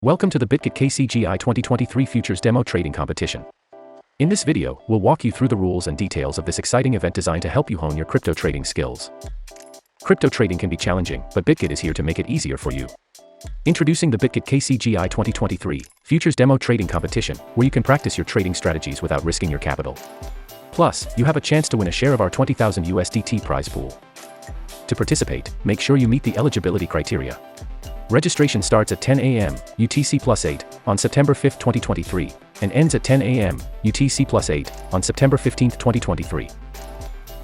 Welcome to the Bitget kCGI 2023 Futures Demo Trading Competition. In this video, we'll walk you through the rules and details of this exciting event designed to help you hone your crypto trading skills. Crypto trading can be challenging, but Bitget is here to make it easier for you. Introducing the Bitget kCGI 2023 Futures Demo Trading Competition, where you can practice your trading strategies without risking your capital. Plus, you have a chance to win a share of our 20,000 USDT prize pool. To participate, make sure you meet the eligibility criteria. Registration starts at 10 a.m. UTC+8 on September 5, 2023, and ends at 10 a.m. UTC+8 on September 15, 2023.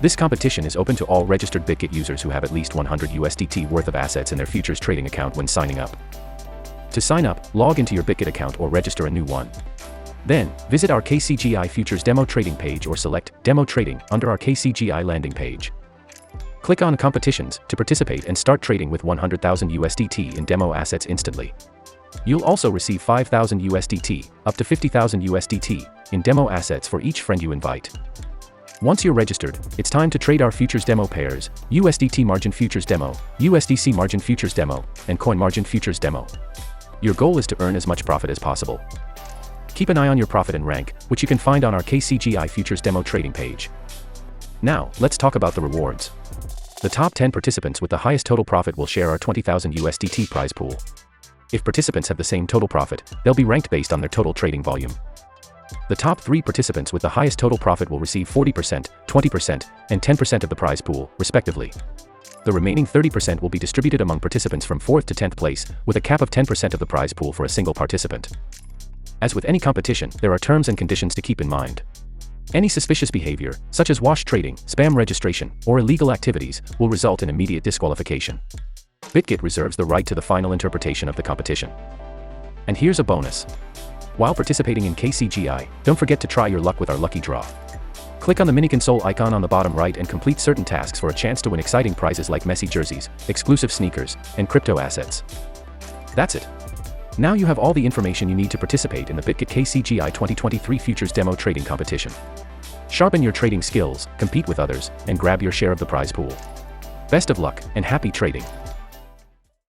This competition is open to all registered Bitget users who have at least 100 USDT worth of assets in their futures trading account when signing up. To sign up, log into your Bitget account or register a new one. Then, visit our kCGI Futures Demo Trading page or select Demo Trading under our kCGI landing page. Click on Competitions to participate and start trading with 100,000 USDT in demo assets instantly. You'll also receive 5,000 USDT, up to 50,000 USDT, in demo assets for each friend you invite. Once you're registered, it's time to trade our futures demo pairs, USDT Margin Futures Demo, USDC Margin Futures Demo, and Coin Margin Futures Demo. Your goal is to earn as much profit as possible. Keep an eye on your profit and rank, which you can find on our kCGI Futures Demo Trading page. Now, let's talk about the rewards. The top 10 participants with the highest total profit will share our 20,000 USDT prize pool. If participants have the same total profit, they'll be ranked based on their total trading volume. The top 3 participants with the highest total profit will receive 40%, 20%, and 10% of the prize pool, respectively. The remaining 30% will be distributed among participants from 4th to 10th place, with a cap of 10% of the prize pool for a single participant. As with any competition, there are terms and conditions to keep in mind. Any suspicious behavior, such as wash trading, spam registration, or illegal activities, will result in immediate disqualification. Bitget reserves the right to the final interpretation of the competition. And here's a bonus. While participating in kCGI, don't forget to try your luck with our lucky draw. Click on the mini console icon on the bottom right and complete certain tasks for a chance to win exciting prizes like Messi jerseys, exclusive sneakers, and crypto assets. That's it. Now you have all the information you need to participate in the Bitget kCGI 2023 Futures Demo Trading Competition. Sharpen your trading skills, compete with others, and grab your share of the prize pool. Best of luck, and happy trading!